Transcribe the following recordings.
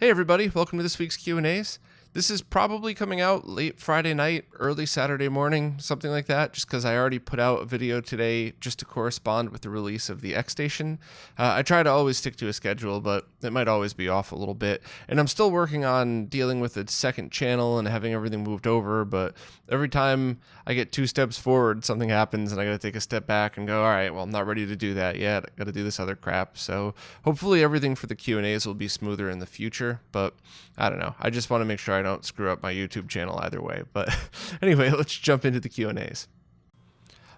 Hey everybody, welcome to this week's Q&As. This is probably coming out late Friday night, early Saturday morning, something like that, just because I already put out a video today just to correspond with the release of the X Station. I try to always stick to a schedule, but it might always be off a little bit. And I'm still working on dealing with the second channel and having everything moved over, but every time I get 2 steps forward, something happens and I gotta take a step back and go, all right, well, I'm not ready to do that yet. I gotta do this other crap. So hopefully everything for the Q&As will be smoother in the future, but I don't know. I just want to make sure I don't screw up my YouTube channel either way. But anyway, let's jump into the Q&As.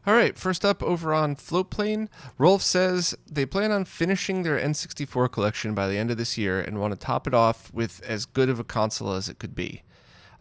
All right, first up over on Floatplane, Rolf says they plan on finishing their N64 collection by the end of this year and want to top it off with as good of a console as it could be.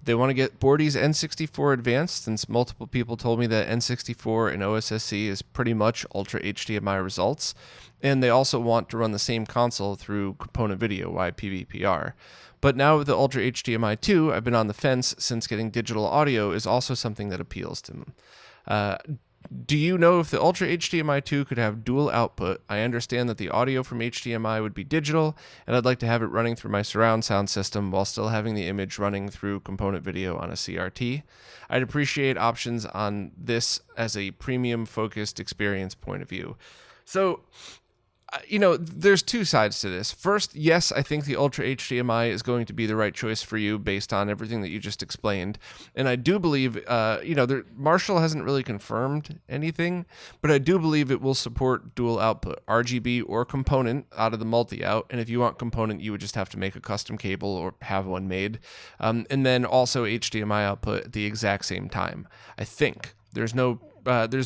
They want to get Bordy's N64 Advanced, since multiple people told me that N64 and OSSC is pretty much Ultra HDMI results, and they also want to run the same console through Component Video, YPVPR. But now with the Ultra HDMI 2, I've been on the fence since getting digital audio is also something that appeals to them. Do you know if the Ultra HDMI 2 could have dual output? I understand that the audio from HDMI would be digital, and I'd like to have it running through my surround sound system while still having the image running through Component Video on a CRT. I'd appreciate options on this as a premium-focused experience point of view. So, there's 2 sides to this. First, yes, I think the Ultra HDMI is going to be the right choice for you based on everything that you just explained. And I do believe, Marshall hasn't really confirmed anything, but I do believe it will support dual output, RGB or component out of the multi-out. And if you want component, you would just have to make a custom cable or have one made. And then also HDMI output at the exact same time. I think. There's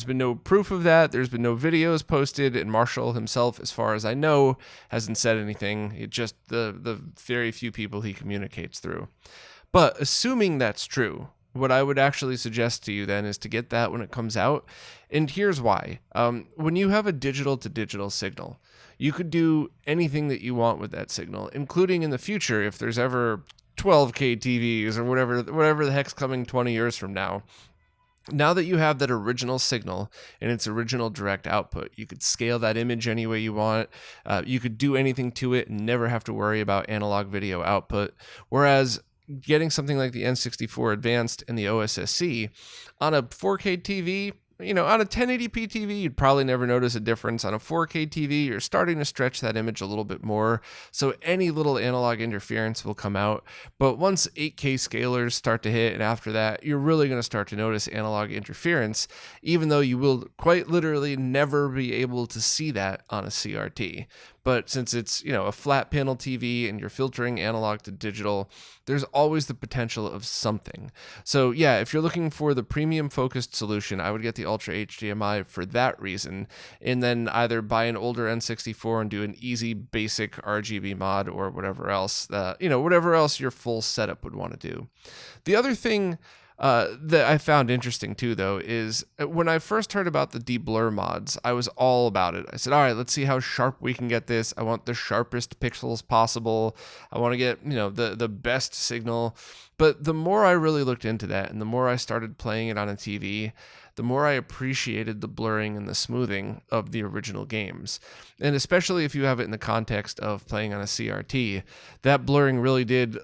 been no proof of that. There's been no videos posted, and Marshall himself, as far as I know, hasn't said anything. It just the very few people he communicates through. But assuming that's true, what I would actually suggest to you then is to get that when it comes out. And here's why. When you have a digital to digital signal, you could do anything that you want with that signal, including in the future if there's ever 12K TVs or whatever the heck's coming 20 years from now. Now that you have that original signal and its original direct output, you could scale that image any way you want. You could do anything to it and never have to worry about analog video output. Whereas getting something like the N64 Advanced and the OSSC on a 4K TV, on a 1080p TV, you'd probably never notice a difference. On a 4K TV, you're starting to stretch that image a little bit more, so any little analog interference will come out. But once 8K scalers start to hit, and after that, you're really going to start to notice analog interference, even though you will quite literally never be able to see that on a CRT. But since it's, a flat panel TV and you're filtering analog to digital, there's always the potential of something. So yeah, if you're looking for the premium focused solution, I would get the Ultra HDMI for that reason, and then either buy an older N64 and do an easy basic RGB mod or whatever else, whatever else your full setup would want to do. The other thing that I found interesting too, though, is when I first heard about the deblur mods, I was all about it. I said, all right, let's see how sharp we can get this. I want the sharpest pixels possible. I want to get, the best signal. But the more I really looked into that and the more I started playing it on a TV, the more I appreciated the blurring and the smoothing of the original games. And especially if you have it in the context of playing on a CRT, that blurring really did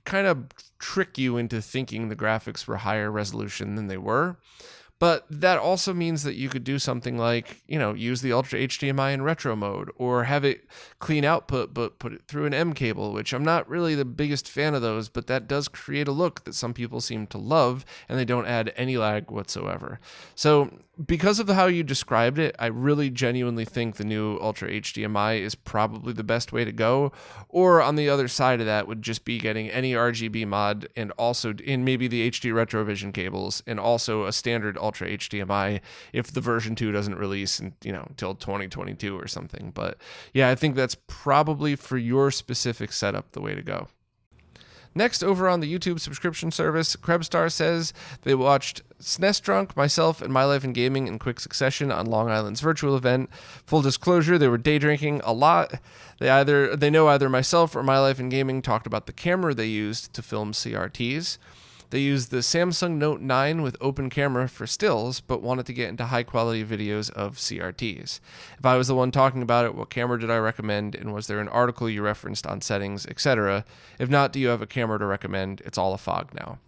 kind of trick you into thinking the graphics were higher resolution than they were. But that also means that you could do something like, use the Ultra HDMI in retro mode, or have it clean output but put it through an M cable, which I'm not really the biggest fan of those, but that does create a look that some people seem to love, and they don't add any lag whatsoever. So because of how you described it, I really genuinely think the new Ultra HDMI is probably the best way to go. Or on the other side of that would just be getting any RGB mod, and also in maybe the HD Retrovision cables, and also a standard Ultra HDMI if the version 2 doesn't release until 2022 or something. But yeah, I think that's probably for your specific setup the way to go. Next, over on the YouTube subscription service, Krebstar says they watched SNES Drunk, myself, and My Life in Gaming in quick succession on Long Island's virtual event. Full disclosure, they were day drinking a lot. They know either myself or My Life in Gaming talked about the camera they used to film CRTs. They use the Samsung Note 9 with open camera for stills, but wanted to get into high quality videos of CRTs. If I was the one talking about it, what camera did I recommend, and was there an article you referenced on settings, etc.? If not, do you have a camera to recommend? It's all a fog now.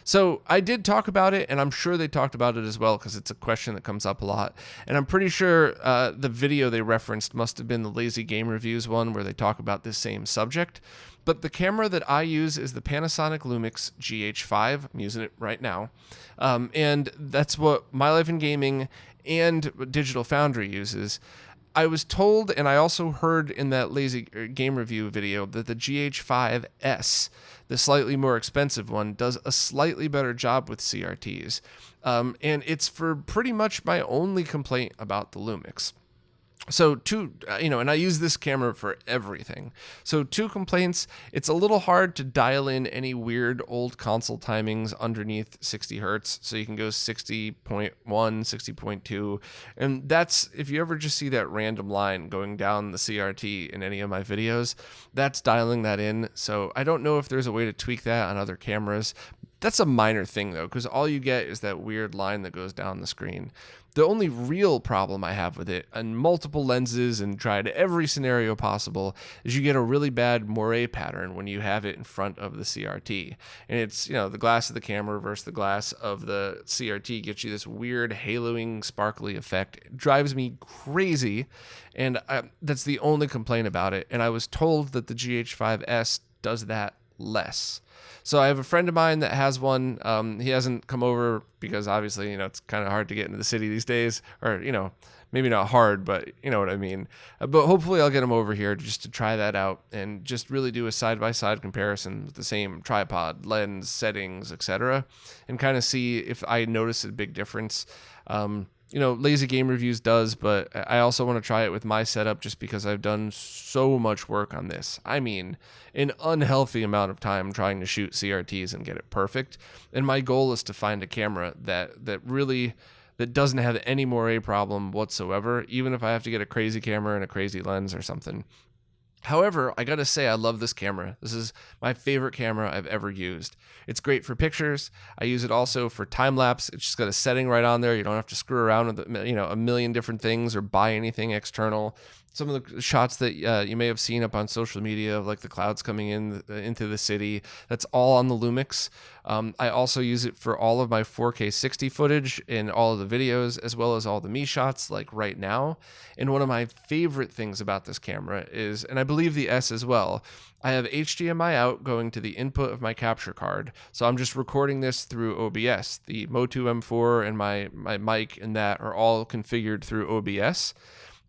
So I did talk about it, and I'm sure they talked about it as well because it's a question that comes up a lot. And I'm pretty sure the video they referenced must have been the Lazy Game Reviews one where they talk about this same subject. But the camera that I use is the Panasonic Lumix GH5. I'm using it right now. And that's what My Life in Gaming and Digital Foundry uses. I was told, and I also heard in that Lazy Game Review video, that the GH5S, the slightly more expensive one, does a slightly better job with CRTs. And it's for pretty much my only complaint about the Lumix. So and I use this camera for everything. So 2 complaints. It's a little hard to dial in any weird old console timings underneath 60 hertz. So you can go 60.1, 60.2. And that's, if you ever just see that random line going down the CRT in any of my videos, that's dialing that in. So I don't know if there's a way to tweak that on other cameras. That's a minor thing though, because all you get is that weird line that goes down the screen. The only real problem I have with it, on multiple lenses and tried every scenario possible, is you get a really bad moire pattern when you have it in front of the CRT. And it's, the glass of the camera versus the glass of the CRT gets you this weird haloing, sparkly effect. It drives me crazy, and that's the only complaint about it. And I was told that the GH5S does that less. So I have a friend of mine that has one. He hasn't come over because obviously, it's kind of hard to get into the city these days, or, maybe not hard, but you know what I mean. But hopefully I'll get him over here just to try that out and just really do a side-by-side comparison with the same tripod, lens, settings, etc. and kind of see if I notice a big difference. Lazy Game Reviews does, but I also want to try it with my setup just because I've done so much work on this. I mean, an unhealthy amount of time trying to shoot CRTs and get it perfect. And my goal is to find a camera that doesn't have any moire problem whatsoever, even if I have to get a crazy camera and a crazy lens or something. However, I gotta say, I love this camera. This is my favorite camera I've ever used. It's great for pictures. I use it also for time lapse. It's just got a setting right on there. You don't have to screw around with a million different things or buy anything external. Some of the shots that you may have seen up on social media of like the clouds coming into the city, that's all on the Lumix. I also use it for all of my 4K 60 footage in all of the videos, as well as all the me shots like right now. And one of my favorite things about this camera is, and I believe the S as well, I have HDMI out going to the input of my capture card. So I'm just recording this through OBS. The Motu M4 and my mic and that are all configured through OBS.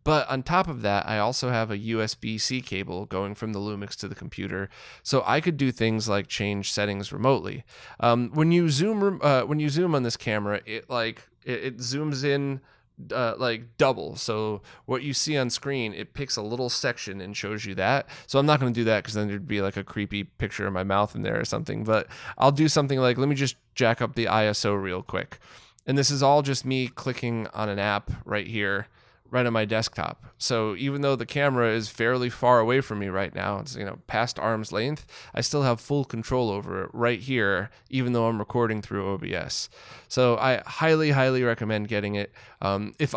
But on top of that, I also have a USB-C cable going from the Lumix to the computer, so I could do things like change settings remotely. When you zoom on this camera, it zooms in like double. So what you see on screen, it picks a little section and shows you that. So I'm not going to do that because then there'd be like a creepy picture of my mouth in there or something. But I'll do something like, let me just jack up the ISO real quick, and this is all just me clicking on an app right here, right on my desktop. So even though the camera is fairly far away from me right now, it's past arm's length, I still have full control over it right here, even though I'm recording through OBS. So I highly, highly recommend getting it. If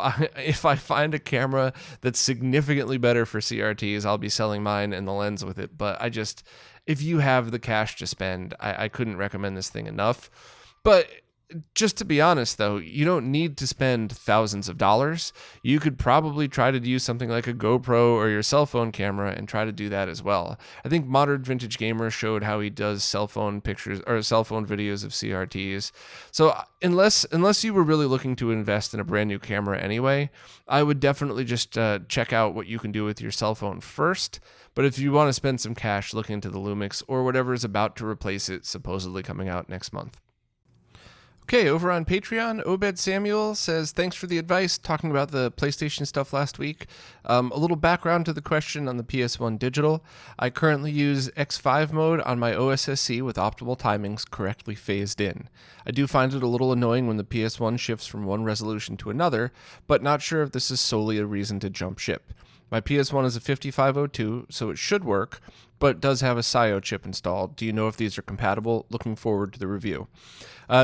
I find a camera that's significantly better for CRTs, I'll be selling mine and the lens with it. But if you have the cash to spend, I couldn't recommend this thing enough. But just to be honest, though, you don't need to spend thousands of dollars. You could probably try to use something like a GoPro or your cell phone camera and try to do that as well. I think Modern Vintage Gamer showed how he does cell phone pictures or cell phone videos of CRTs. So unless you were really looking to invest in a brand new camera anyway, I would definitely just check out what you can do with your cell phone first. But if you want to spend some cash, look into the Lumix or whatever is about to replace it, supposedly coming out next month. Okay, over on Patreon, Obed Samuel says, thanks for the advice talking about the PlayStation stuff last week. A little background to the question on the PS1 digital. I currently use X5 mode on my OSSC with optimal timings correctly phased in. I do find it a little annoying when the PS1 shifts from one resolution to another, but not sure if this is solely a reason to jump ship. My PS1 is a 5502, so it should work, but does have a SIO chip installed. Do you know if these are compatible? Looking forward to the review.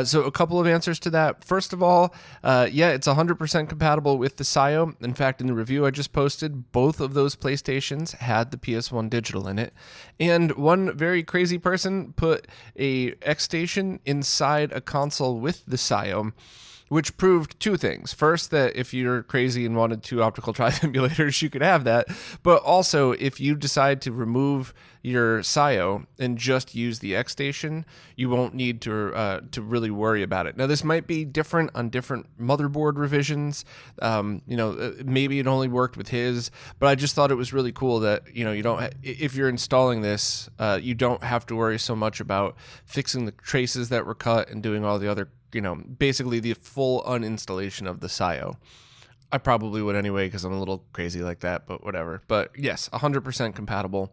So a couple of answers to that. First of all, yeah, it's 100% compatible with the SIO. In fact, in the review I just posted, both of those PlayStations had the PS1 digital in it. And one very crazy person put a X-Station inside a console with the SIO, which proved two things. First, that if you're crazy and wanted two optical drive emulators, you could have that. But also, if you decide to remove your SIO and just use the X-Station, you won't need to really worry about it. Now, this might be different on different motherboard revisions. Maybe it only worked with his, but I just thought it was really cool that, you don't, if you're installing this, you don't have to worry so much about fixing the traces that were cut and doing all the other, basically the full uninstallation of the SIO. I probably would anyway because I'm a little crazy like that, but whatever. But yes, 100% compatible.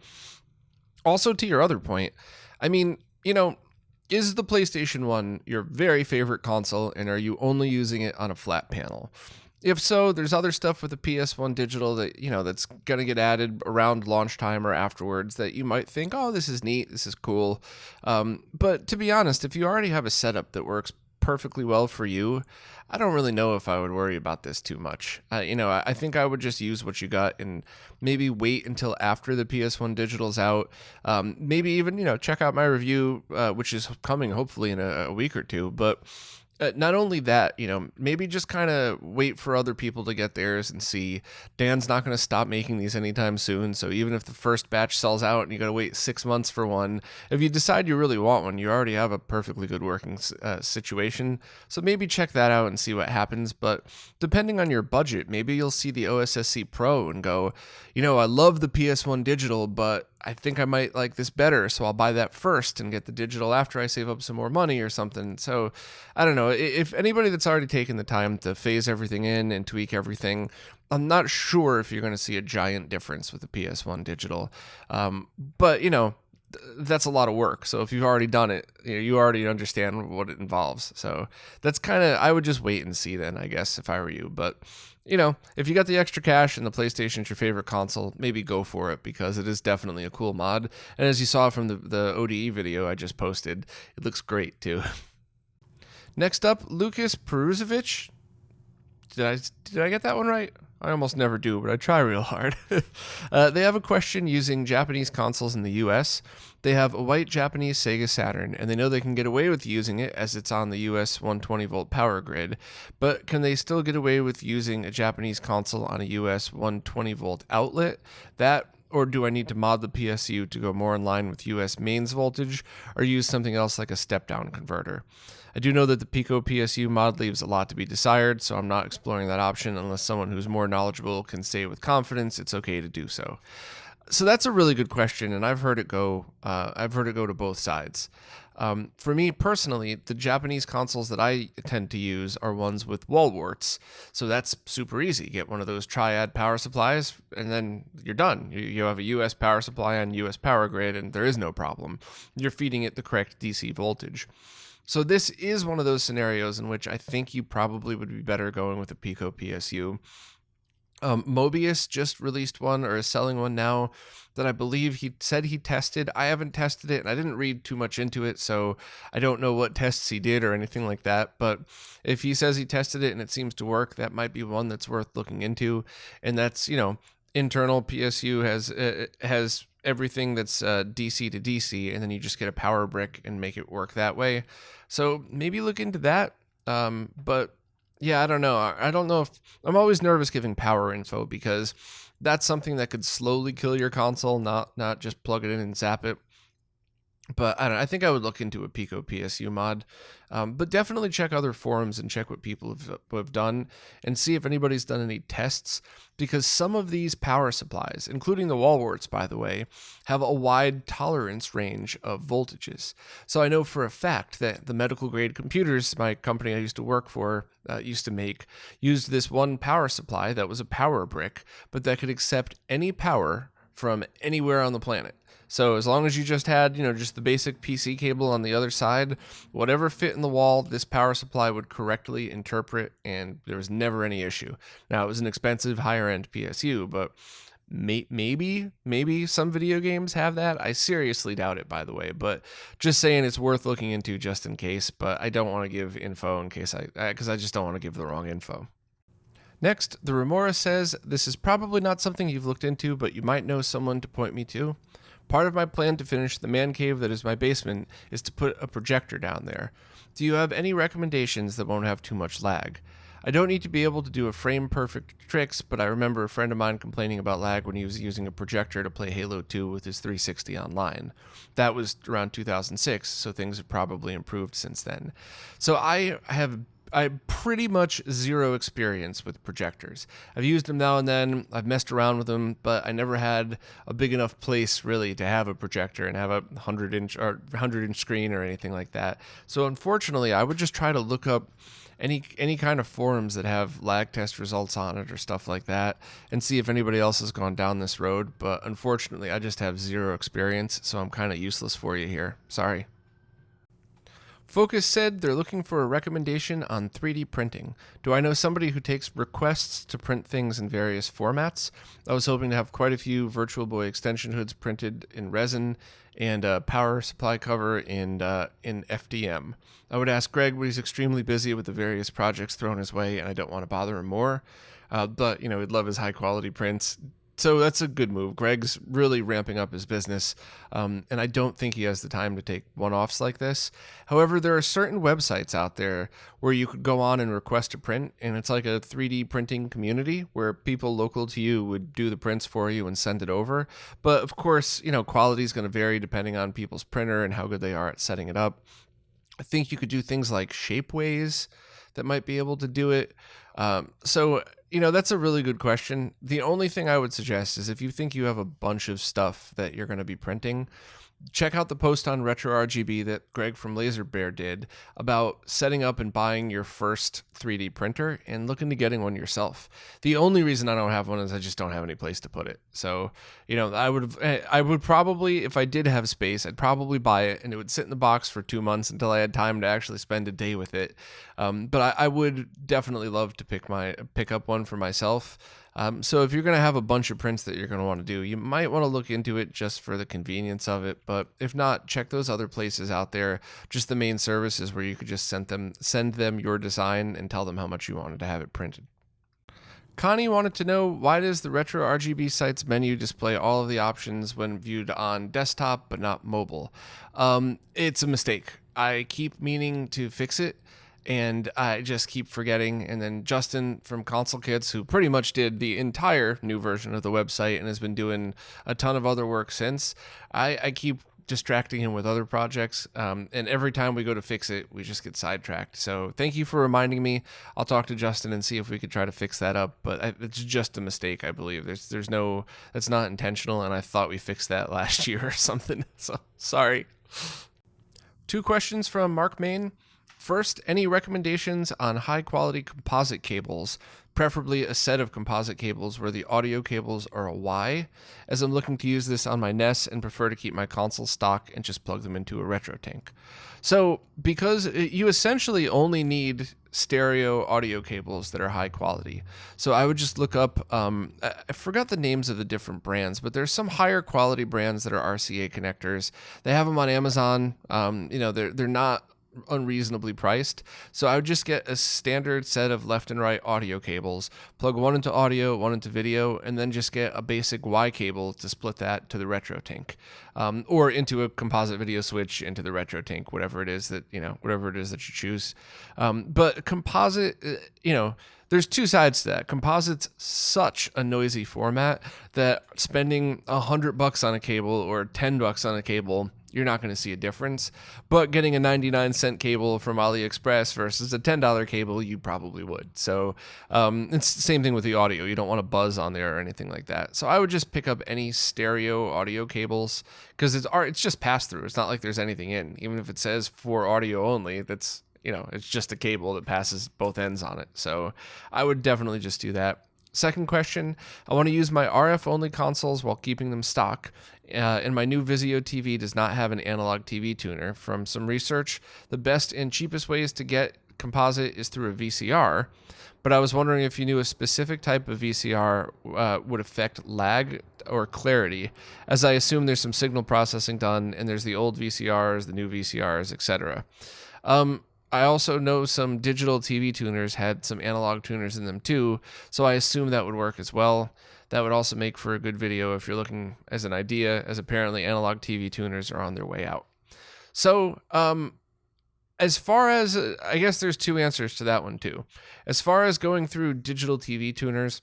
Also, to your other point, I mean, is the PlayStation 1 your very favorite console, and are you only using it on a flat panel? If so, there's other stuff with the PS1 digital that, that's going to get added around launch time or afterwards that you might think, oh, this is neat, this is cool. But to be honest, if you already have a setup that works perfectly well for you, I don't really know if I would worry about this too much. I think I would just use what you got and maybe wait until after the PS1 digital's out. Maybe even, check out my review, which is coming hopefully in a week or two. But not only that, maybe just kind of wait for other people to get theirs and see. Dan's not going to stop making these anytime soon. So even if the first batch sells out and you got to wait 6 months for one, if you decide you really want one, you already have a perfectly good working situation. So maybe check that out and see what happens. But depending on your budget, maybe you'll see the OSSC Pro and go, I love the PS1 digital, but I think I might like this better, so I'll buy that first and get the digital after I save up some more money or something. So I don't know. If anybody that's already taken the time to phase everything in and tweak everything, I'm not sure if you're going to see a giant difference with the PS1 digital. But that's a lot of work. So if you've already done it, you already understand what it involves. So that's I would just wait and see then, I guess, if I were you. But if you got the extra cash and the PlayStation's your favorite console, maybe go for it because it is definitely a cool mod. And as you saw from the ODE video I just posted, it looks great too. Next up, Lucas Peruzovic. Did I get that one right? I almost never do, but I try real hard. They have a question using Japanese consoles in the US. They have a white Japanese Sega Saturn, and they know they can get away with using it as it's on the US 120-volt power grid, but can they still get away with using a Japanese console on a US 120-volt outlet? Or do I need to mod the PSU to go more in line with US mains voltage, or use something else like a step-down converter? I do know that the Pico PSU mod leaves a lot to be desired, so I'm not exploring that option unless someone who's more knowledgeable can say with confidence it's okay to do so. So that's a really good question, and I've heard it go to both sides. For me personally, the Japanese consoles that I tend to use are ones with wall warts. So that's super easy. Get one of those triad power supplies and then you're done. You have a US power supply on US power grid and there is no problem. You're feeding it the correct DC voltage. So this is one of those scenarios in which I think you probably would be better going with a Pico PSU. Mobius just released one or is selling one now that I believe he said he tested. I haven't tested it and I didn't read too much into it, so I don't know what tests he did or anything like that. But if he says he tested it and it seems to work, that might be one that's worth looking into. And that's, internal PSU has everything that's DC to DC, and then you just get a power brick and make it work that way. So maybe look into that. But yeah, I don't know. I don't know if I'm always nervous giving power info because that's something that could slowly kill your console, not just plug it in and zap it. But I don't know. I think I would look into a Pico PSU mod. But definitely check other forums and check what people have done and see if anybody's done any tests, because some of these power supplies, including the wall warts, by the way, have a wide tolerance range of voltages. So I know for a fact that the medical grade computers my company I used to work for used to make used this one power supply that was a power brick, but that could accept any power from anywhere on the planet. So as long as you just had, just the basic PC cable on the other side, whatever fit in the wall, this power supply would correctly interpret, and there was never any issue. Now, it was an expensive, higher-end PSU, but Maybe some video games have that. I seriously doubt it, by the way, but just saying it's worth looking into just in case. But I don't want to give info in case because I just don't want to give the wrong info. Next, the Remora says, this is probably not something you've looked into, but you might know someone to point me to. Part of my plan to finish the man cave that is my basement is to put a projector down there. Do you have any recommendations that won't have too much lag? I don't need to be able to do a frame perfect tricks, but I remember a friend of mine complaining about lag when he was using a projector to play Halo 2 with his 360 online. That was around 2006, so things have probably improved since then. So I have pretty much zero experience with projectors. I've used them now and then, I've messed around with them, but I never had a big enough place really to have a projector and have a 100-inch screen or anything like that. So unfortunately, I would just try to look up any kind of forums that have lag test results on it or stuff like that and see if anybody else has gone down this road. But unfortunately, I just have zero experience, so I'm kind of useless for you here. Sorry. Focus said they're looking for a recommendation on 3D printing. Do I know somebody who takes requests to print things in various formats? I was hoping to have quite a few Virtual Boy extension hoods printed in resin and a power supply cover in FDM. I would ask Greg, but he's extremely busy with the various projects thrown his way, and I don't want to bother him more. But, he'd love his high-quality prints. So that's a good move. Greg's really ramping up his business, and I don't think he has the time to take one-offs like this. However, there are certain websites out there where you could go on and request a print, and it's like a 3D printing community where people local to you would do the prints for you and send it over. But of course, quality is going to vary depending on people's printer and how good they are at setting it up. I think you could do things like Shapeways that might be able to do it. So that's a really good question. The only thing I would suggest is if you think you have a bunch of stuff that you're going to be printing, check out the post on RetroRGB that Greg from Laser Bear did about setting up and buying your first 3D printer and look into getting one yourself. The only reason I don't have one is I just don't have any place to put it. So, I would probably, if I did have space, I'd probably buy it and it would sit in the box for 2 months until I had time to actually spend a day with it. But I would definitely love to pick up one for myself. So if you're going to have a bunch of prints that you're going to want to do, you might want to look into it just for the convenience of it. But if not, check those other places out there, just the main services where you could just send them your design and tell them how much you wanted to have it printed. Connie wanted to know, why does the RetroRGB site's menu display all of the options when viewed on desktop but not mobile? It's a mistake. I keep meaning to fix it, and I just keep forgetting. And then Justin from Console Kits, who pretty much did the entire new version of the website and has been doing a ton of other work since, I keep distracting him with other projects. And every time we go to fix it, we just get sidetracked. So thank you for reminding me. I'll talk to Justin and see if we could try to fix that up. But it's just a mistake, I believe. That's not intentional. And I thought we fixed that last year or something. So sorry. 2 questions from Mark Main. First, any recommendations on high-quality composite cables, preferably a set of composite cables where the audio cables are a Y, as I'm looking to use this on my NES and prefer to keep my console stock and just plug them into a RetroTink. So, because you essentially only need stereo audio cables that are high quality. So I would just look up, I forgot the names of the different brands, but there's some higher quality brands that are RCA connectors. They have them on Amazon. They're not unreasonably priced. So I would just get a standard set of left and right audio cables, plug one into audio, one into video, and then just get a basic Y cable to split that to the RetroTink, or into a composite video switch into the RetroTink, whatever it is that you choose. But composite, there's 2 sides to that. Composite's such a noisy format that spending $100 on a cable or $10 on a cable, you're not going to see a difference. But getting a 99-cent cable from AliExpress versus a $10 cable, you probably would. So it's the same thing with the audio. You don't want to buzz on there or anything like that. So I would just pick up any stereo audio cables because it's just pass-through. It's not like there's anything in. Even if it says for audio only, that's it's just a cable that passes both ends on it. So I would definitely just do that. Second question, I want to use my RF-only consoles while keeping them stock, and my new Vizio TV does not have an analog TV tuner. From some research, the best and cheapest ways to get composite is through a VCR, but I was wondering if you knew a specific type of VCR would affect lag or clarity, as I assume there's some signal processing done, and there's the old VCRs, the new VCRs, etc. I also know some digital TV tuners had some analog tuners in them too, so I assume that would work as well. That would also make for a good video if you're looking as an idea, as apparently analog TV tuners are on their way out. So, as far as, I guess there's two answers to that one too. As far as going through digital TV tuners,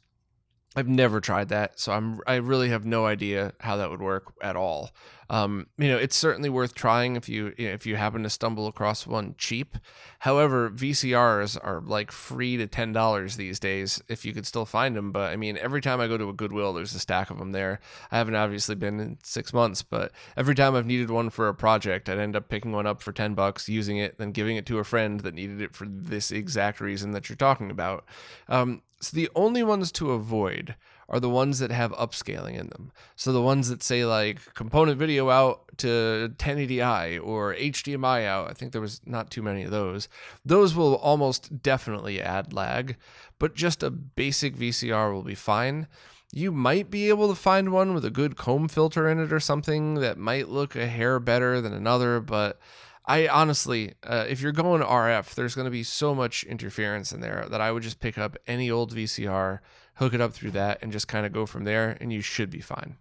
I've never tried that, so I really have no idea how that would work at all. It's certainly worth trying if you happen to stumble across one cheap. However, VCRs are like free to $10 these days if you could still find them. But I mean, every time I go to a Goodwill, there's a stack of them there. I haven't obviously been in 6 months, but every time I've needed one for a project, I'd end up picking one up for $10, using it, then giving it to a friend that needed it for this exact reason that you're talking about. So the only ones to avoid are the ones that have upscaling in them. So the ones that say like component video out to 1080i or HDMI out, I think there was not too many of those. Those will almost definitely add lag, but just a basic VCR will be fine. You might be able to find one with a good comb filter in it or something that might look a hair better than another, but I honestly, if you're going RF, there's going to be so much interference in there that I would just pick up any old VCR, hook it up through that, and just kind of go from there, and you should be fine.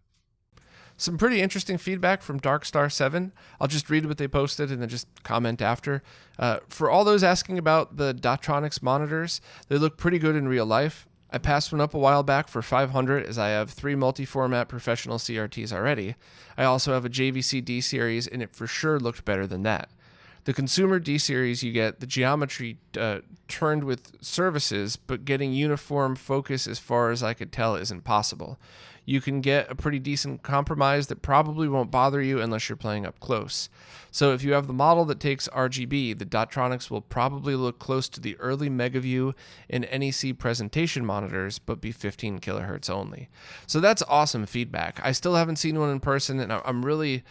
Some pretty interesting feedback from Darkstar7. I'll just read what they posted and then just comment after. For all those asking about the Datronics monitors, they look pretty good in real life. I passed one up a while back for $500 as I have 3 multi-format professional CRTs already. I also have a JVC D series and it for sure looked better than that. The consumer D series, you get the geometry turned with services, but getting uniform focus as far as I could tell isn't possible. You can get a pretty decent compromise that probably won't bother you unless you're playing up close. So if you have the model that takes RGB, the Datronics will probably look close to the early Megaview and NEC presentation monitors, but be 15 kilohertz only. So that's awesome feedback. I still haven't seen one in person, and I'm really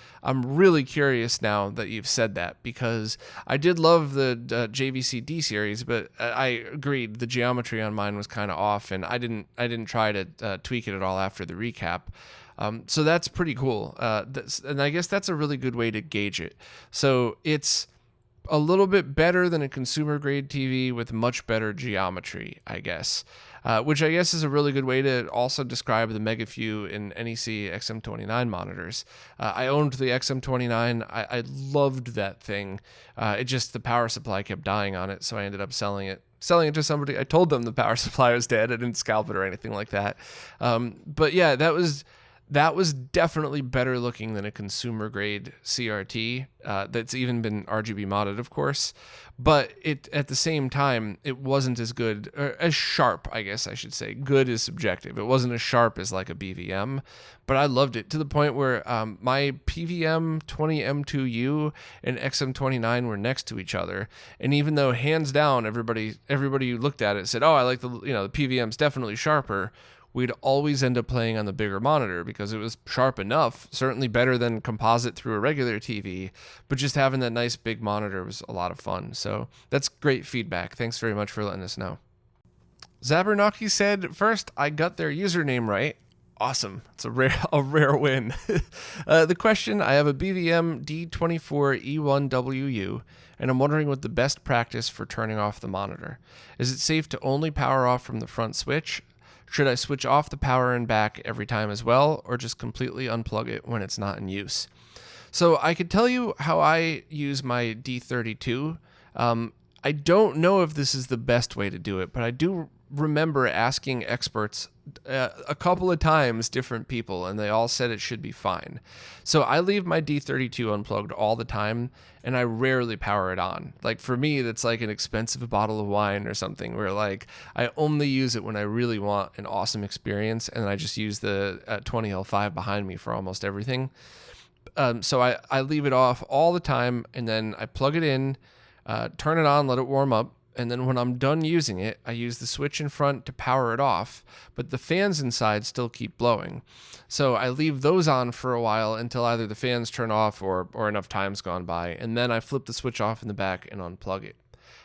curious now that you've said that, because I did love the JVC D series, but I agreed the geometry on mine was kind of off, and I didn't try to tweak it at all after the recap. So that's pretty cool. And I guess that's a really good way to gauge it. So it's a little bit better than a consumer grade TV with much better geometry, I guess. Which I guess is a really good way to also describe the Megaview and NEC XM29 monitors. I owned the XM29. I loved that thing. The power supply kept dying on it, so I ended up selling it to somebody. I told them the power supply was dead. I didn't scalp it or anything like that. But yeah, that was definitely better looking than a consumer grade CRT that's even been RGB modded, of course. But at the same time, it wasn't as good, or as sharp, I guess I should say. Good is subjective. It wasn't as sharp as like a BVM, but I loved it to the point where my PVM 20M2U and XM29 were next to each other. And even though hands down, everybody who looked at it said, "Oh, I like the PVM's definitely sharper," we'd always end up playing on the bigger monitor because it was sharp enough, certainly better than composite through a regular TV, but just having that nice big monitor was a lot of fun. So that's great feedback. Thanks very much for letting us know. Zabernaki said, "First, I got their username right." Awesome. It's a rare win. The question, I have a BVM D24E1WU, and I'm wondering what the best practice for turning off the monitor. Is it safe to only power off from the front switch? Should I switch off the power and back every time as well, or just completely unplug it when it's not in use? So I could tell you how I use my D32. I don't know if this is the best way to do it, but I do remember asking experts a couple of times, different people, and they all said it should be fine. So I leave my D32 unplugged all the time, and I rarely power it on. Like for me, that's like an expensive bottle of wine or something, where like I only use it when I really want an awesome experience, and I just use the 20L5 behind me for almost everything. So I leave it off all the time, and then I plug it in, turn it on, let it warm up, and then when I'm done using it, I use the switch in front to power it off, but the fans inside still keep blowing. So I leave those on for a while until either the fans turn off or enough time's gone by, and then I flip the switch off in the back and unplug it.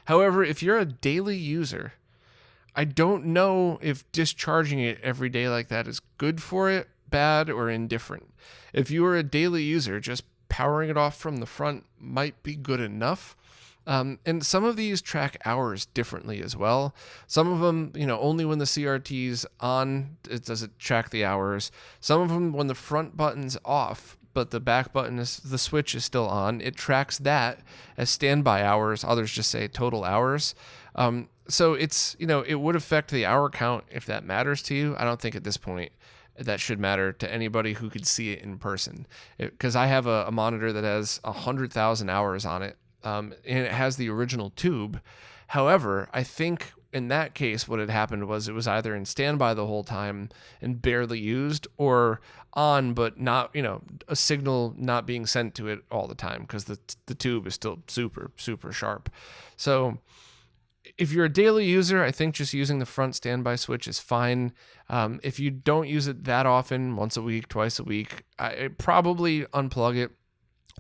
However, if you're a daily user, I don't know if discharging it every day like that is good for it, bad, or indifferent. If you are a daily user, just powering it off from the front might be good enough. And some of these track hours differently as well. Some of them, only when the CRT's on, does it track the hours. Some of them, when the front button's off, but the back button the switch is still on, it tracks that as standby hours. Others just say total hours. So it's, it would affect the hour count if that matters to you. I don't think at this point that should matter to anybody who could see it in person. Because I have a monitor that has 100,000 hours on it. And it has the original tube. However, I think in that case, what had happened was it was either in standby the whole time and barely used, or on, but not, a signal not being sent to it all the time because the tube is still super, super sharp. So if you're a daily user, I think just using the front standby switch is fine. If you don't use it that often, once a week, twice a week, I probably unplug it.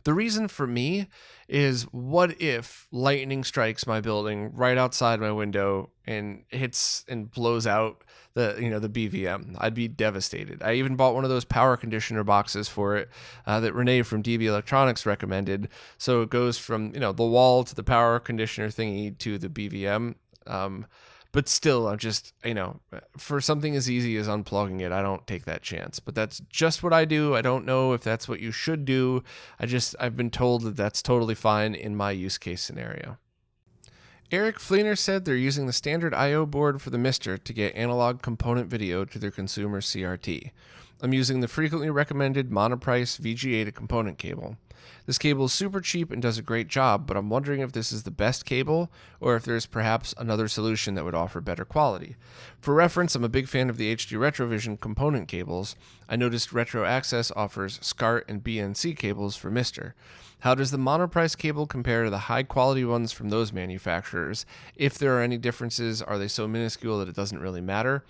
The reason for me is, what if lightning strikes my building right outside my window and hits and blows out the BVM? I'd be devastated. I even bought one of those power conditioner boxes for it that Renee from DB Electronics recommended. So it goes from, the wall to the power conditioner thingy to the BVM. But still, I'm just, for something as easy as unplugging it, I don't take that chance. But that's just what I do. I don't know if that's what you should do. I've been told that that's totally fine in my use case scenario. Eric Fleener said they're using the standard I/O board for the Mister to get analog component video to their consumer CRT. I'm using the frequently recommended Monoprice VGA to component cable. This cable is super cheap and does a great job, but I'm wondering if this is the best cable or if there's perhaps another solution that would offer better quality. For reference, I'm a big fan of the HD Retrovision component cables. I noticed Retro Access offers SCART and BNC cables for Mister. How does the Monoprice cable compare to the high-quality ones from those manufacturers? If there are any differences, are they so minuscule that it doesn't really matter?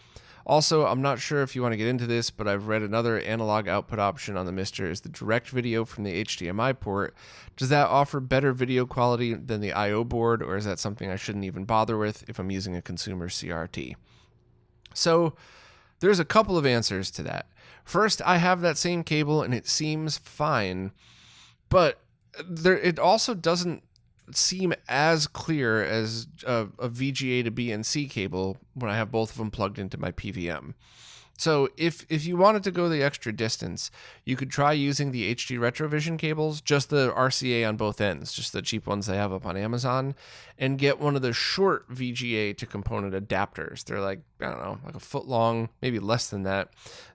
Also, I'm not sure if you want to get into this, but I've read another analog output option on the Mister is the direct video from the HDMI port. Does that offer better video quality than the I/O board, or is that something I shouldn't even bother with if I'm using a consumer CRT? So there's a couple of answers to that. First, I have that same cable and it seems fine, but it also doesn't seem as clear as a VGA to BNC cable when I have both of them plugged into my PVM. So if you wanted to go the extra distance, you could try using the HD Retrovision cables, just the RCA on both ends, just the cheap ones they have up on Amazon, and get one of the short VGA to component adapters. They're like a foot long, maybe less than that.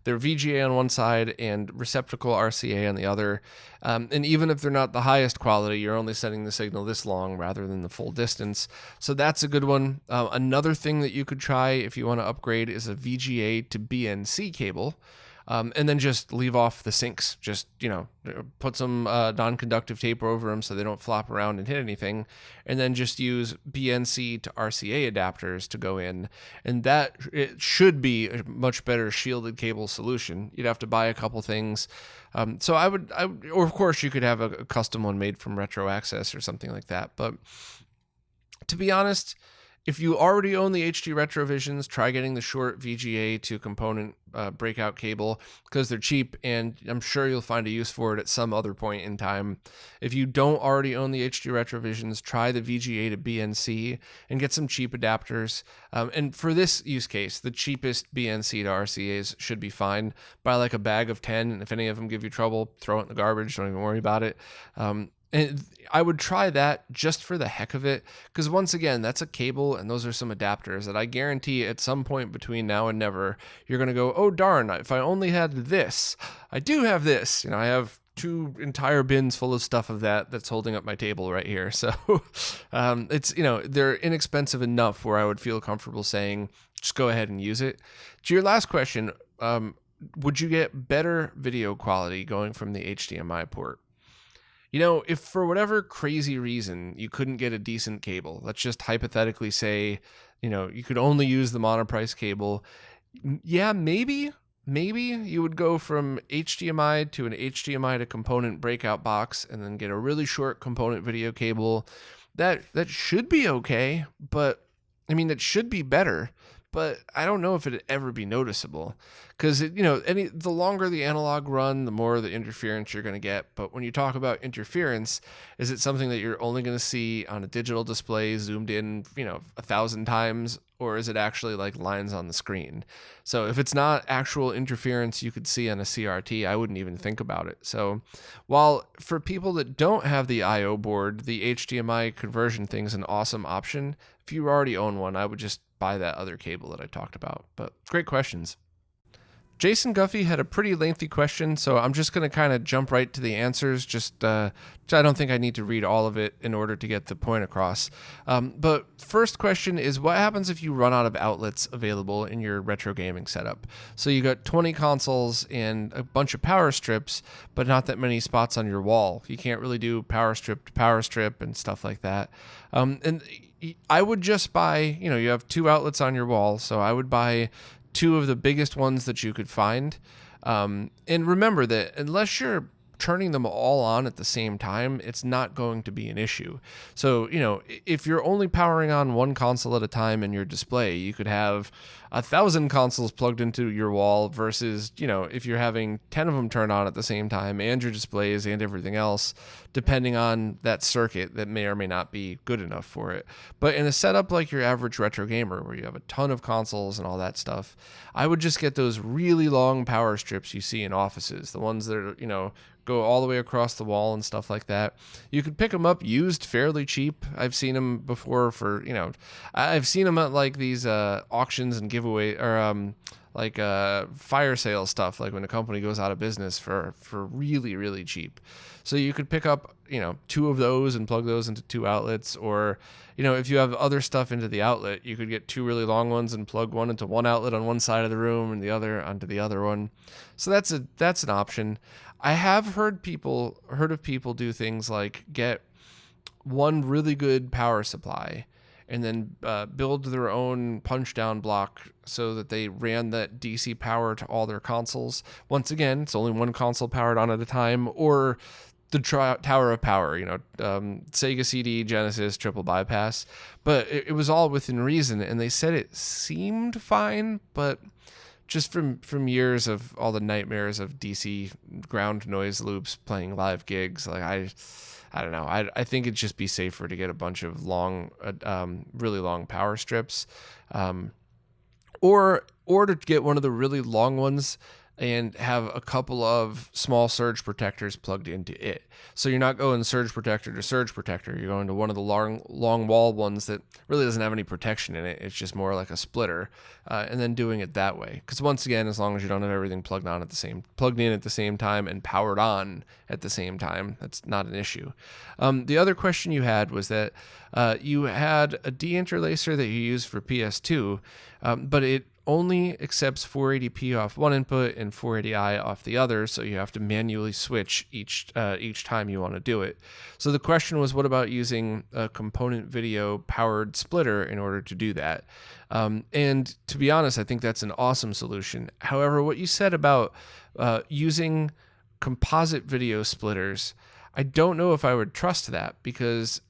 They're VGA on one side and receptacle RCA on the other. And even if they're not the highest quality, you're only sending the signal this long rather than the full distance. So that's a good one. Another thing that you could try if you want to upgrade is a VGA to BNC cable. And then just leave off the sinks. Just, put some non-conductive tape over them so they don't flop around and hit anything. And then just use BNC to RCA adapters to go in. And it should be a much better shielded cable solution. You'd have to buy a couple things. So or of course you could have a custom one made from Retro Access or something like that. But to be honest, if you already own the HD Retrovisions, try getting the short VGA to component breakout cable because they're cheap and I'm sure you'll find a use for it at some other point in time. If you don't already own the HD Retrovisions, try the VGA to BNC and get some cheap adapters. And for this use case, the cheapest BNC to RCAs should be fine. Buy like a bag of 10, and if any of them give you trouble, throw it in the garbage. Don't even worry about it. And I would try that just for the heck of it, because once again, that's a cable and those are some adapters that I guarantee at some point between now and never, you're going to go, oh darn, if I only had this. I do have this. I have 2 entire bins full of stuff of that's holding up my table right here. So it's, they're inexpensive enough where I would feel comfortable saying, just go ahead and use it. To your last question, would you get better video quality going from the HDMI port? If for whatever crazy reason you couldn't get a decent cable, let's just hypothetically say, you could only use the Monoprice cable. Yeah, maybe you would go from HDMI to an HDMI to component breakout box and then get a really short component video cable that should be okay, but I mean, it should be better, but I don't know if it'd ever be noticeable because the longer the analog run, the more the interference you're going to get. But when you talk about interference, is it something that you're only going to see on a digital display zoomed in, 1,000 times, or is it actually like lines on the screen? So if it's not actual interference you could see on a CRT, I wouldn't even think about it. So while for people that don't have the IO board, the HDMI conversion thing's an awesome option. If you already own one, I would just buy that other cable that I talked about. But great questions. Jason Guffey had a pretty lengthy question, so I'm just going to kind of jump right to the answers. I don't think I need to read all of it in order to get the point across. But first question is, what happens if you run out of outlets available in your retro gaming setup? So you got 20 consoles and a bunch of power strips, but not that many spots on your wall. You can't really do power strip to power strip and stuff like that. And I would just buy, you have 2 outlets on your wall, so I would buy 2 of the biggest ones that you could find. And remember that unless you're turning them all on at the same time, it's not going to be an issue. So, if you're only powering on one console at a time in your display, you could have 1,000 consoles plugged into your wall versus, if you're having 10 of them turn on at the same time and your displays and everything else, depending on that circuit that may or may not be good enough for it. But in a setup like your average retro gamer, where you have a ton of consoles and all that stuff, I would just get those really long power strips you see in offices, the ones that are, go all the way across the wall and stuff like that. You could pick them up used fairly cheap. I've seen them before for, I've seen them at like these auctions and giveaway or fire sale stuff, like when a company goes out of business for really, really cheap. So you could pick up, 2 of those and plug those into 2 outlets, or, if you have other stuff into the outlet, you could get 2 really long ones and plug one into one outlet on one side of the room and the other onto the other one. So that's an option. I have heard of people do things like get one really good power supply and then build their own punch down block so that they ran that DC power to all their consoles. Once again, it's only one console powered on at a time, or the Tower of Power, Sega CD, Genesis, triple bypass. But it was all within reason, and they said it seemed fine, but just from years of all the nightmares of DC ground noise loops playing live gigs, like I don't know. I think it'd just be safer to get a bunch of long, really long power strips, or to get one of the really long ones and have a couple of small surge protectors plugged into it. So you're not going surge protector to surge protector. You're going to one of the long wall ones that really doesn't have any protection in it. It's just more like a splitter, and then doing it that way. Because once again, as long as you don't have everything plugged in at the same time and powered on at the same time, that's not an issue. The other question you had was that you had a deinterlacer that you use for PS2, but it only accepts 480p off one input and 480i off the other, so you have to manually switch each time you want to do it. So the question was, what about using a component video powered splitter in order to do that? And to be honest, I think that's an awesome solution. However, what you said about using composite video splitters, I don't know if I would trust that, because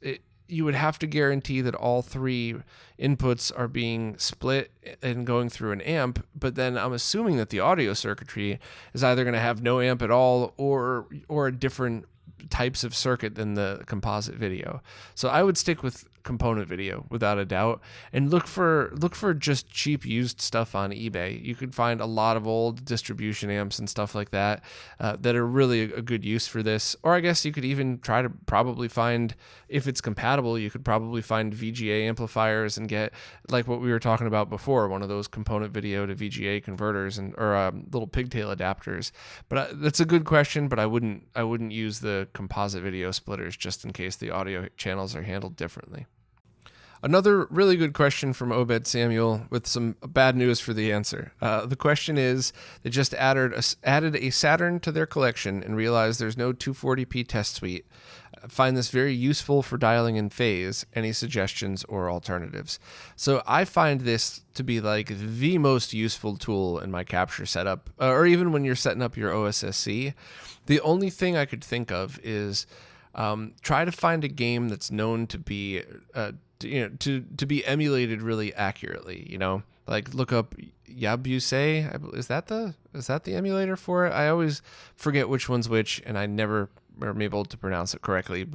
you would have to guarantee that all 3 inputs are being split and going through an amp, but then I'm assuming that the audio circuitry is either going to have no amp at all or different types of circuit than the composite video. So I would stick with component video without a doubt, and look for just cheap used stuff on eBay. You could find a lot of old distribution amps and stuff like that that are really a good use for this. Or I guess you could even try to probably find, if it's compatible, you could probably find VGA amplifiers and get, like what we were talking about before, one of those component video to VGA converters or little pigtail adapters. But that's a good question, but I wouldn't use the composite video splitters just in case the audio channels are handled differently. Another really good question from Obed Samuel with some bad news for the answer. The question is, they just added a Saturn to their collection and realized there's no 240p test suite. I find this very useful for dialing in phase. Any suggestions or alternatives? So I find this to be like the most useful tool in my capture setup, or even when you're setting up your OSSC. The only thing I could think of is try to find a game that's known to be to be emulated really accurately. Like look up Yabusei. Is that the emulator for it? I always forget which one's which, and I never am able to pronounce it correctly.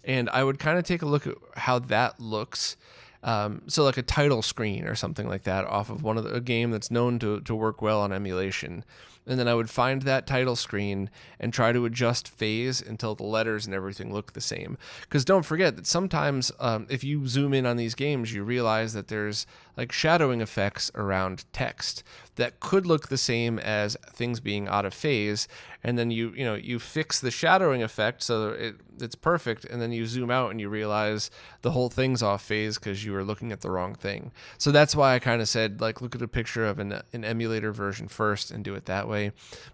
And I would kind of take a look at how that looks. So like a title screen or something like that off of a game that's known to work well on emulation. And then I would find that title screen and try to adjust phase until the letters and everything look the same. Because don't forget that sometimes if you zoom in on these games, you realize that there's like shadowing effects around text that could look the same as things being out of phase. And then you fix the shadowing effect so it's perfect. And then you zoom out and you realize the whole thing's off phase because you were looking at the wrong thing. So that's why I kind of said, like, look at a picture of an emulator version first and do it that way.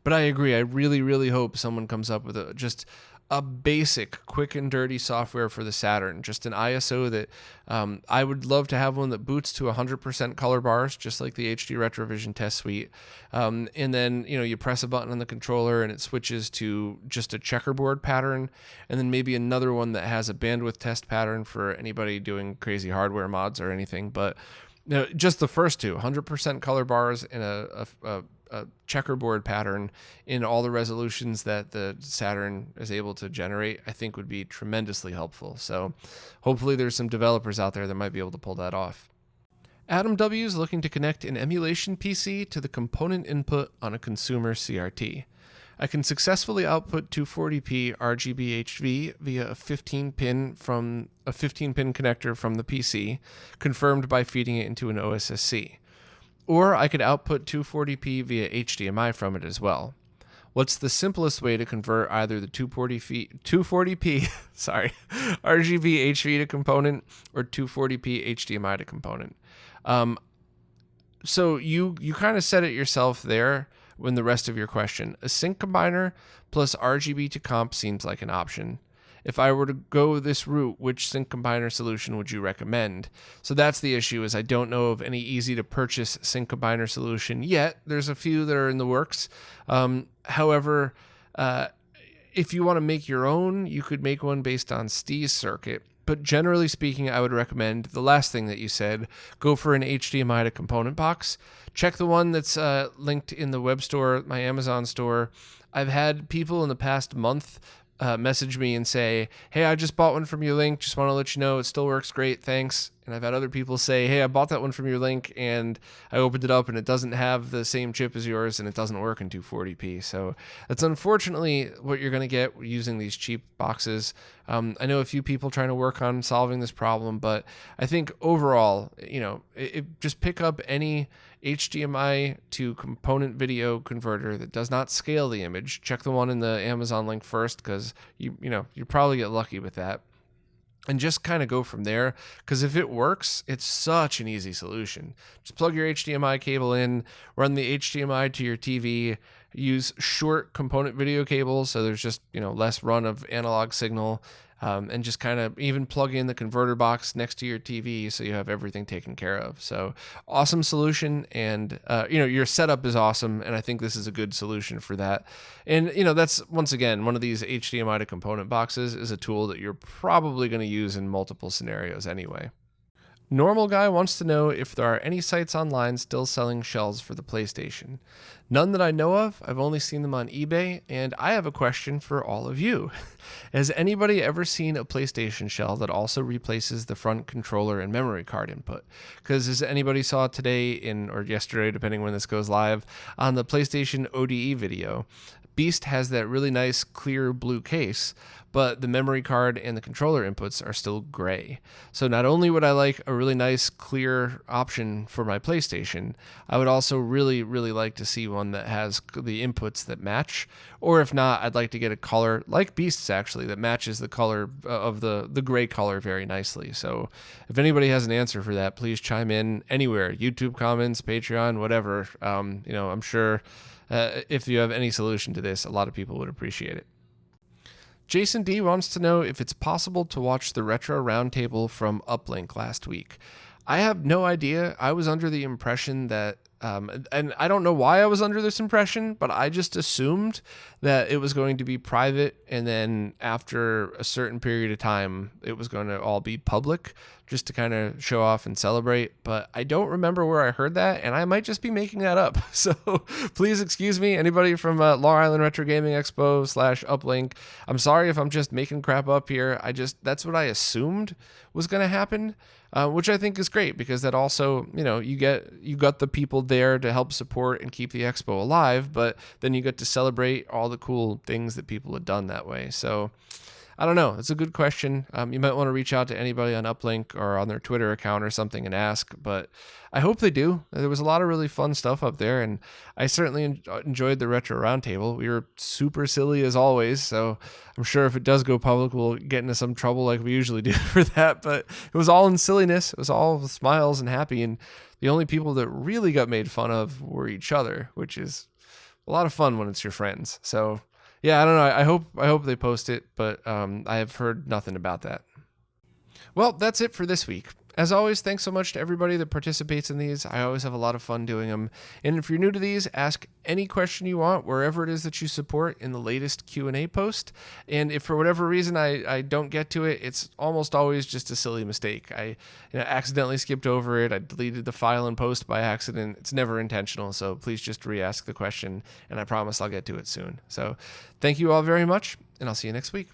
But I agree. I really, really hope someone comes up with just a basic, quick and dirty software for the Saturn, just an ISO that I would love to have one that boots to 100% color bars, just like the HD Retrovision test suite. And then, you press a button on the controller and it switches to just a checkerboard pattern. And then maybe another one that has a bandwidth test pattern for anybody doing crazy hardware mods or anything. But just the first two, 100% color bars and a checkerboard pattern in all the resolutions that the Saturn is able to generate, I think would be tremendously helpful. So hopefully there's some developers out there that might be able to pull that off. Adam W is looking to connect an emulation PC to the component input on a consumer CRT. I can successfully output 240p RGB HV via a 15-pin connector from the PC, confirmed by feeding it into an OSSC. Or I could output 240p via HDMI from it as well. What's the simplest way to convert either the 240p RGB HV to component or 240p HDMI to component? So you kind of said it yourself there when the rest of your question. A sync combiner plus RGB to comp seems like an option. If I were to go this route, which sync combiner solution would you recommend? So that's the issue, is I don't know of any easy to purchase sync combiner solution yet. There's a few that are in the works. However, if you want to make your own, you could make one based on Stee's circuit. But generally speaking, I would recommend the last thing that you said, go for an HDMI to component box. Check the one that's linked in the web store, my Amazon store. I've had people in the past month message me and say, hey, I just bought one from your link. Just want to let you know it still works great. Thanks. And I've had other people say, hey, I bought that one from your link and I opened it up and it doesn't have the same chip as yours and it doesn't work in 240p. So that's unfortunately what you're going to get using these cheap boxes. I know a few people trying to work on solving this problem, but I think overall, just pick up any HDMI to component video converter that does not scale the image. Check the one in the Amazon link first, because you probably get lucky with that. And just kind of go from there, because if it works, it's such an easy solution. Just plug your HDMI cable in, run the HDMI to your TV, use short component video cables so there's just less run of analog signal, and just kind of even plug in the converter box next to your TV so you have everything taken care of. So awesome solution, and your setup is awesome, and I think this is a good solution for that. And that's, once again, one of these HDMI to component boxes is a tool that you're probably going to use in multiple scenarios anyway. Normal Guy wants to know if there are any sites online still selling shells for the PlayStation. None that I know of. I've only seen them on eBay, and I have a question for all of you. Has anybody ever seen a PlayStation shell that also replaces the front controller and memory card input? Because as anybody saw today or yesterday, depending when this goes live, on the PlayStation ODE video, Beast has that really nice clear blue case, but the memory card and the controller inputs are still gray. So not only would I like a really nice clear option for my PlayStation, I would also really, really like to see one that has the inputs that match. Or if not, I'd like to get a color, like Beast's actually, that matches the color of the gray color very nicely. So if anybody has an answer for that, please chime in anywhere, YouTube comments, Patreon, whatever. I'm sure if you have any solution to this, a lot of people would appreciate it. Jason D wants to know if it's possible to watch the Retro Roundtable from Uplink last week. I have no idea. I was under the impression that And I don't know why I was under this impression, but I just assumed that it was going to be private, and then after a certain period of time, it was going to all be public, just to kind of show off and celebrate. But I don't remember where I heard that, and I might just be making that up. So please excuse me, anybody from Long Island Retro Gaming Expo / Uplink. I'm sorry if I'm just making crap up here. That's what I assumed was going to happen. Which I think is great, because that also, you got the people there to help support and keep the expo alive, but then you get to celebrate all the cool things that people have done that way. So I don't know. It's a good question. You might want to reach out to anybody on Uplink or on their Twitter account or something and ask, but I hope they do. There was a lot of really fun stuff up there, and I certainly enjoyed the Retro Roundtable. We were super silly as always, so I'm sure if it does go public, we'll get into some trouble like we usually do for that, but it was all in silliness. It was all smiles and happy, and the only people that really got made fun of were each other, which is a lot of fun when it's your friends. So yeah, I don't know. I hope they post it, but I have heard nothing about that. Well, that's it for this week. As always, thanks so much to everybody that participates in these. I always have a lot of fun doing them. And if you're new to these, ask any question you want wherever it is that you support in the latest Q&A post. And if for whatever reason I don't get to it, it's almost always just a silly mistake. I accidentally skipped over it. I deleted the file and post by accident. It's never intentional, so please just re-ask the question, and I promise I'll get to it soon. So thank you all very much, and I'll see you next week.